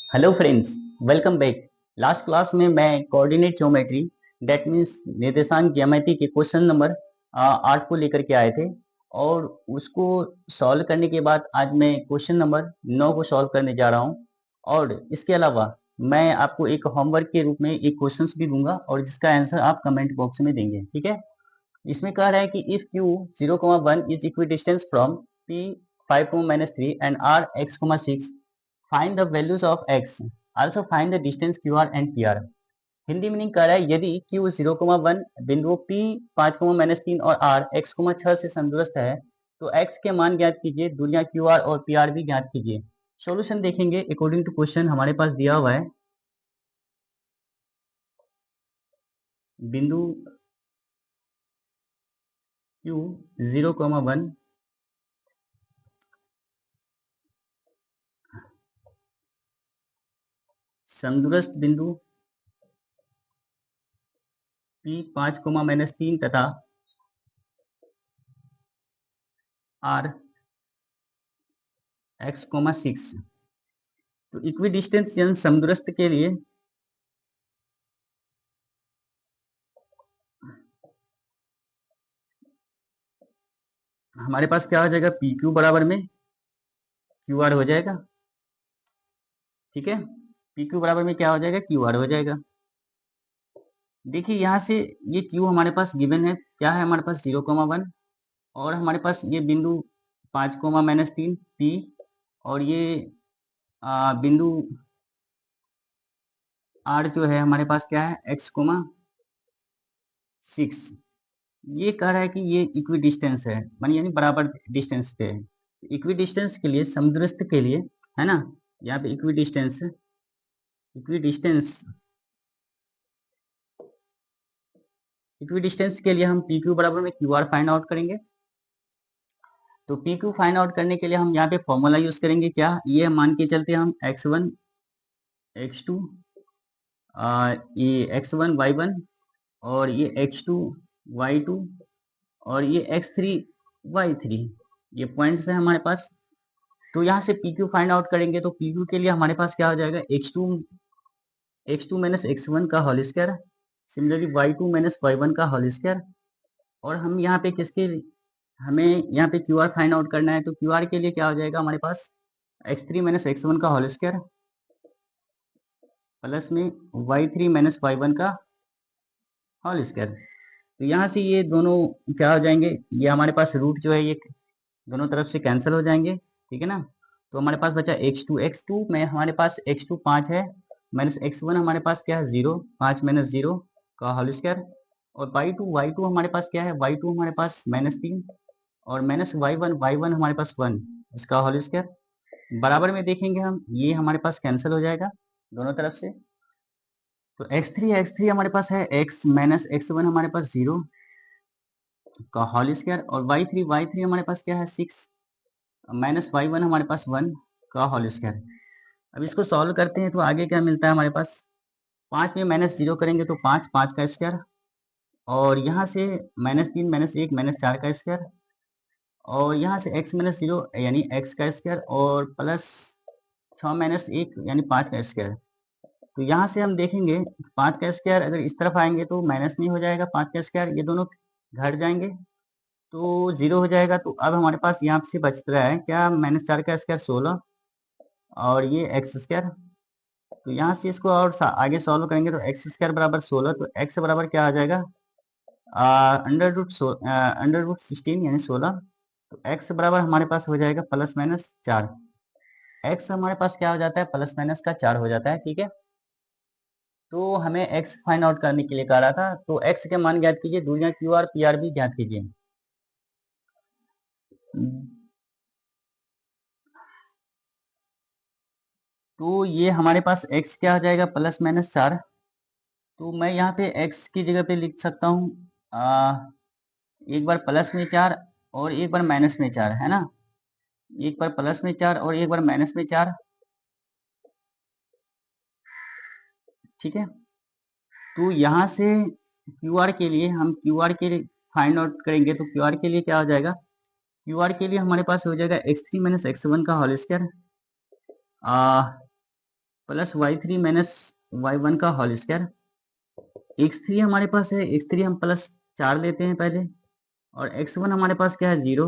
Hello friends, welcome back. Last class में मैं coordinate geometry that means निर्देशांक ज्यामिति के क्वेश्चन नंबर 8 को लेकर के आए थे और उसको सॉल्व करने के बाद आज मैं क्वेश्चन नंबर 9 को सॉल्व करने जा रहा हूं। और इसके अलावा मैं आपको एक होमवर्क के रूप में एक क्वेश्चंस भी दूंगा और जिसका आंसर आप कमेंट बॉक्स में देंगे। ठीक है। इसमें कह रहा है कि if Q 0,1 is equidistance from P 5,-3 and R x,6, find the values of x, also find the distance Q R and P R. Hindi meaning कर रहा है यदि q 0,1 बिंदुओं p 5,-3 और r x,6 से समदूरस्थ है तो x के मान ज्ञात कीजिए, दूरियां क्यू आर और पी आर भी ज्ञात कीजिए। सॉल्यूशन देखेंगे अकॉर्डिंग टू क्वेश्चन हमारे पास दिया हुआ है। बिंदु q 0,1 समदूरस्थ बिंदु p 5,-3 तथा r x,6। तो इक्वी डिस्टेंस यानी समदूरस्थ के लिए हमारे पास क्या हो जाएगा, पी क्यू बराबर में क्यू आर हो जाएगा। ठीक है, पी क्यू बराबर में क्या हो जाएगा, क्यू आर हो जाएगा। देखिए यहाँ से ये क्यू हमारे पास गिवन है, क्या है हमारे पास 0,1 और हमारे पास ये बिंदु 5,-3 पी और ये बिंदु आर जो है हमारे पास क्या है x,6। ये कह रहा है कि ये इक्वी डिस्टेंस है, मानी यानी बराबर डिस्टेंस पे है। इक्वी डिस्टेंस के लिए समदूरस्थ के लिए है ना, यहाँ पे इक्वी डिस्टेंस इक्वी डिस्टेंस के लिए हम पी क्यू बराबर में क्यू आर फाइंड आउट करेंगे। तो पी क्यू फाइंड आउट करने के लिए हम यहाँ पे फॉर्मूला यूज करेंगे, क्या ये मान के चलते हम x1 x2 ये x1 y1 और ये x2 y2 और ये x3 y3, ये पॉइंट्स है हमारे पास। तो यहाँ से पी क्यू फाइंड आउट करेंगे तो पी क्यू के लिए हमारे पास क्या हो जाएगा, x2 माइनस x1 का whole square, similarly y2 minus y1 का होल स्क्वायर। और हम यहाँ पे हमें यहाँ पे क्यू आर फाइंड आउट करना है, तो क्यू आर के लिए क्या हो जाएगा हमारे पास x3 माइनस x1 का होल स्क्वायर प्लस में y3 माइनस y1 का होल स्क्वायर। तो यहाँ से ये दोनों क्या हो जाएंगे, ये हमारे पास रूट जो है ये दोनों तरफ से कैंसिल हो जाएंगे। ठीक है ना। तो हमारे पास बचा x2 में हमारे पास x2 5 है माइनस x1 हमारे पास क्या है 0, 5 माइनस 0 का होल स्क्वायर। और y2 हमारे पास क्या है, y2 हमारे पास -3 और माइनस y1 हमारे पास 1 इसका होल स्क्वायर। बराबर में देखेंगे हम, ये हमारे पास कैंसिल हो जाएगा दोनों तरफ से। तो x3 हमारे पास है x माइनस x1 हमारे पास 0 का होल स्क्वायर और y3 हमारे पास क्या है 6 माइनस y1 हमारे पास 1 का होल स्क्वायर। अब इसको सॉल्व करते हैं तो आगे क्या मिलता है हमारे पास, 5 में माइनस 0 करेंगे तो 5 का स्क्वायर और यहाँ से -3 -1 -4 का स्क्वायर और यहाँ से x -0 यानी x का स्क्वायर और प्लस 6 -1 यानी 5 का स्क्वायर। तो यहाँ से हम देखेंगे 5 का स्क्वायर अगर इस तरफ आएंगे तो माइनस में हो जाएगा, 5 का स्क्वायर ये दोनों घट जाएंगे तो 0 हो जाएगा। तो अब हमारे पास यहाँ से बच रहा है क्या, -4 का स्क्वायर 16 और ये एक्स स्क्वायर। तो यहाँ से इसको और आगे सॉल्व करेंगे तो एक्स स्क्वायर बराबर 16, तो एक्स बराबर क्या आ जाएगा अंडर रूट 16 यानी 16। तो एक्स बराबर हमारे पास हो जाएगा +-4। एक्स हमारे पास क्या हो जाता है, +-4 हो जाता है। ठीक है। तो हमें एक्स फाइंड आउट करने के लिए कहा रहा था, तो एक्स के मान ज्ञात कीजिए, दूरियां क्यू आर पी आर भी ज्ञात कीजिए। तो ये हमारे पास x क्या हो जाएगा, +-4। तो मैं यहाँ पे x की जगह पे लिख सकता हूँ एक बार प्लस में 4 और एक बार माइनस में 4, है ना। एक बार प्लस में 4 और एक बार माइनस में 4। ठीक है। तो यहाँ से क्यू आर के लिए हम के लिए फाइंड आउट करेंगे तो क्यू आर के लिए क्या हो जाएगा, क्यू आर के लिए हमारे पास हो जाएगा x3 माइनस x1 का whole square plus y three minus y one का होल स्क्वायर। एक्स थ्री हमारे पास है, एक्स थ्री हम प्लस 4 लेते हैं पहले, और एक्स वन हमारे पास क्या है 0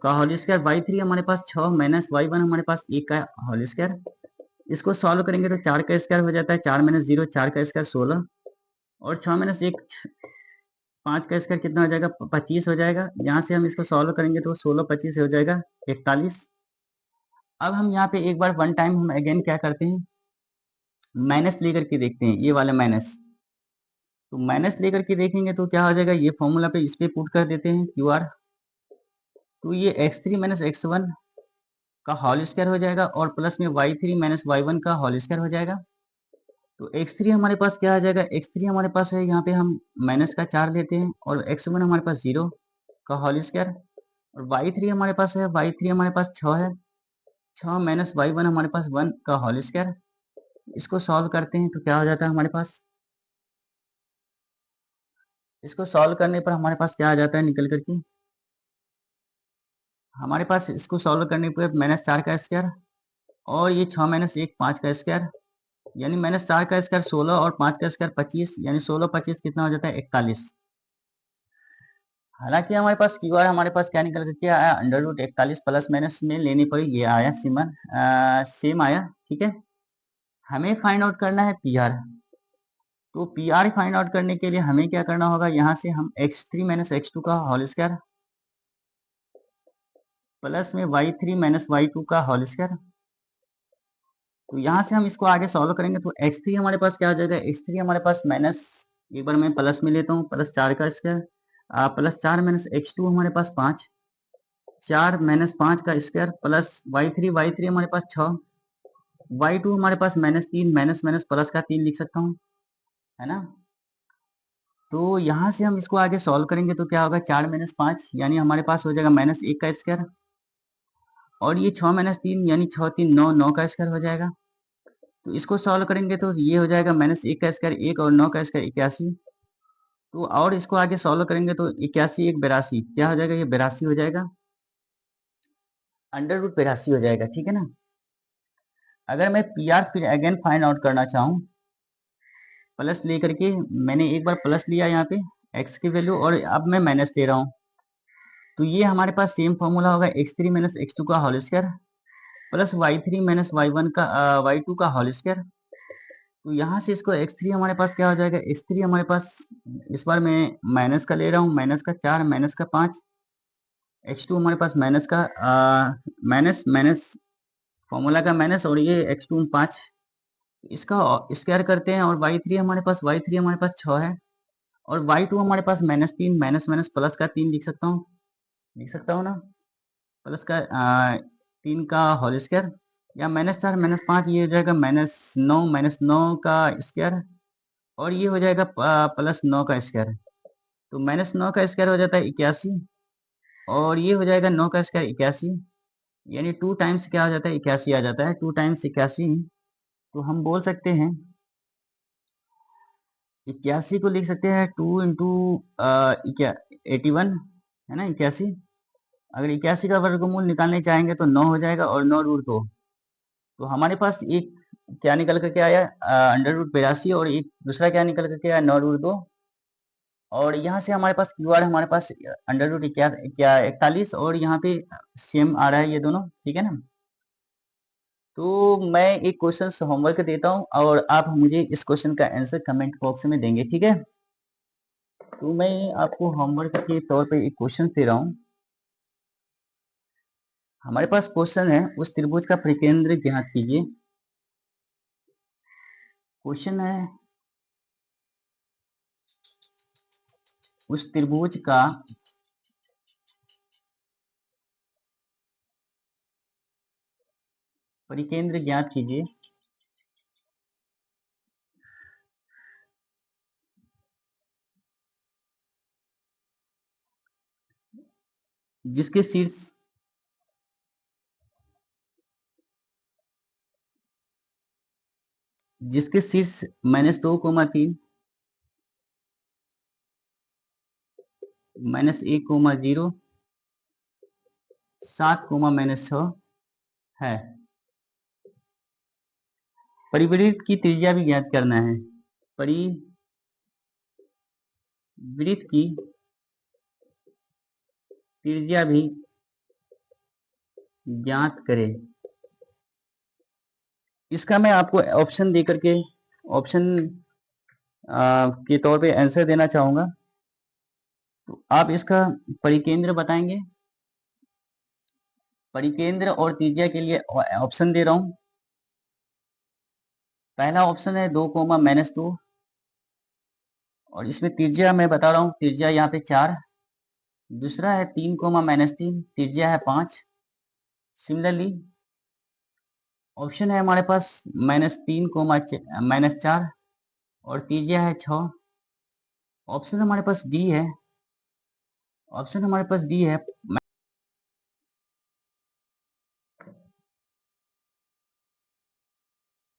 का होल स्क्वायर। वाई थ्री हमारे पास 6 माइनस वाई वन हमारे पास 1 का होल स्क्वायर। इसको सॉल्व करेंगे तो 4 का स्क्वायर हो जाता है, 4 माइनस 0 4 का स्क्वायर 16, और 6 माइनस 1 5 का स्क्वायर कितना हो जाएगा 25 हो जाएगा। यहाँ से हम इसको सॉल्व करेंगे तो 16 25 हो जाएगा 41। अब हम यहाँ पे एक बार वन टाइम हम अगेन क्या करते हैं, माइनस लेकर के देखते हैं, ये वाला माइनस। तो माइनस लेकर के देखेंगे तो क्या हो जाएगा, ये फॉर्मूला पे इस पे पुट कर देते हैं क्यू आर। तो ये x three minus x one का होल स्क्वायर हो जाएगा, और प्लस में y three minus y one का होल स्क्वायर हो जाएगा। तो एक्स थ्री हमारे पास क्या आ जाएगा, एक्स थ्री हमारे पास है यहाँ पे हम माइनस का 4 लेते हैं, और एक्स वन हमारे पास 0 का होल स्क्वायर, और वाई थ्री हमारे पास है, वाई थ्री हमारे पास 6 है, 6 माइनस वाई वन हमारे पास 1 का होल स्क्वायर। इसको सॉल्व करते हैं तो क्या हो जाता है हमारे पास, इसको सॉल्व करने पर हमारे पास क्या आ जाता है निकल करके, हमारे पास इसको सॉल्व करने पर माइनस 4 का स्क्वायर, और ये 6 माइनस 1 5 का स्क्वायर, यानी माइनस 4 का स्क्वायर 16 और 5 का स्क्वायर 25, यानी 16 25 कितना हो जाता है 41। हालांकि हमारे पास क्यू आर हमारे पास क्या निकल करके आया, अंडर रूट 41 प्लस माइनस में लेने पर ये आया सिमन सेम आया। ठीक है, हमें फाइंड आउट करना है पी आर। तो पी आर फाइंड आउट करने के लिए हमें क्या करना होगा, यहाँ से हम x three minus x two का होल स्क्वायर प्लस में y three minus y two का होल स्क्वायर। तो यहाँ से हम इसको आगे सॉल्व करेंगे तो एक्स थ्री हमारे पास क्या हो जाएगा, एक्स थ्री हमारे पास माइनस, एक बार मैं प्लस में लेता हूँ, प्लस 4 का square plus 4 minus x two हमारे पास 5, 4 माइनस 5 का स्क्वायर, प्लस वाई थ्री हमारे पास 6, वाई टू हमारे पास माइनस 3, माइनस माइनस प्लस का 3 लिख सकता हूँ, है ना। तो यहाँ से हम इसको आगे सॉल्व करेंगे तो क्या होगा, 4 माइनस 5 यानी हमारे पास हो जाएगा माइनस 1 का स्क्वायर, और ये 6 माइनस 3 यानी 6 3 9, 9 का स्क्वायर हो जाएगा। तो इसको सॉल्व करेंगे तो ये हो जाएगा माइनस 1 का स्क्वायर 1, और 9 का स्क्वायर 81। तो और इसको आगे सॉल्व करेंगे तो 81 1 82 क्या हो जाएगा, ये 82 हो जाएगा, अंडर रूट 82 हो जाएगा। ठीक है ना। अगर मैं पी आर फिर अगेन फाइंड आउट करना चाहूँ, प्लस लेकर के, मैंने एक बार प्लस लिया यहाँ पे एक्स की वैल्यू, और अब मैं माइनस ले रहा हूँ, तो ये हमारे पास सेम फॉर्मूला होगा x three minus x two का whole square plus y three minus y one का वाई टू का होल स्क्वायर। तो यहाँ से इसको एक्स थ्री हमारे पास क्या हो जाएगा, एक्स थ्री हमारे पास इस बार मैं माइनस का ले रहा हूँ, माइनस का 4 माइनस का 5, एक्स टू हमारे पास माइनस का माइनस माइनस फॉर्मूला का माइनस, और ये एक्स टू 5, इसका स्क्वायर करते हैं, और वाई थ्री हमारे पास, वाई थ्री हमारे पास 6 है, और वाई टू हमारे पास माइनस 3, माइनस माइनस प्लस का 3 लिख सकता हूँ, लिख सकता हूँ ना, प्लस का 3 का होल स्क्वायर, या माइनस 4 माइनस 5 ये हो जाएगा माइनस 9 का स्क्वायर, और ये हो जाएगा प्लस 9 का स्क्वायर। तो माइनस 9 का स्क्वायर हो जाता है 81, और ये हो जाएगा 9 का स्क्वायर 81, यानी 2 टाइम्स क्या हो जाता है 81 आ जाता है, 2 टाइम्स 81। तो हम बोल सकते हैं 81 को लिख सकते हैं 2 इंटू 81, है ना 81। अगर 81 का वर्गमूल निकालने चाहेंगे तो 9 हो जाएगा, और 9 रूट 2। तो हमारे पास एक क्या निकल करके आया, अंडर रूट 82, और एक दूसरा क्या निकल करके आया 9 रूट 2। और यहाँ से हमारे पास क्यू आर हमारे पास अंडर रूट क्या क्या 41, और यहाँ पे सेम आ रहा है ये दोनों। ठीक है ना। तो मैं एक क्वेश्चन होमवर्क देता हूँ, और आप मुझे इस क्वेश्चन का आंसर कमेंट बॉक्स में देंगे। ठीक है। तो मैं आपको होमवर्क के तौर पे एक क्वेश्चन दे रहा हूँ। हमारे पास क्वेश्चन है, उस त्रिभुज का परिकेंद्र ज्ञात कीजिए। क्वेश्चन है, उस त्रिभुज का परिकेंद्र ज्ञात कीजिए जिसके शीर्ष -2, 3 -1, 0 7, -6 है। परिवृत्त की त्रिज्या भी ज्ञात करना है। परिवृत्त की त्रिज्या भी ज्ञात करें। इसका मैं आपको ऑप्शन दे करके ऑप्शन के तौर पे आंसर देना चाहूंगा। तो आप इसका परिकेंद्र बताएंगे। परिकेंद्र और त्रिज्या के लिए ऑप्शन दे रहा हूं। पहला ऑप्शन है 2, -2 और इसमें त्रिज्या मैं बता रहा हूं, त्रिज्या यहाँ पे 4। दूसरा है 3, त्रिज्या है 5। सिमिलरली ऑप्शन है हमारे पास -4 और त्रिज्या है 6। ऑप्शन हमारे पास डी है।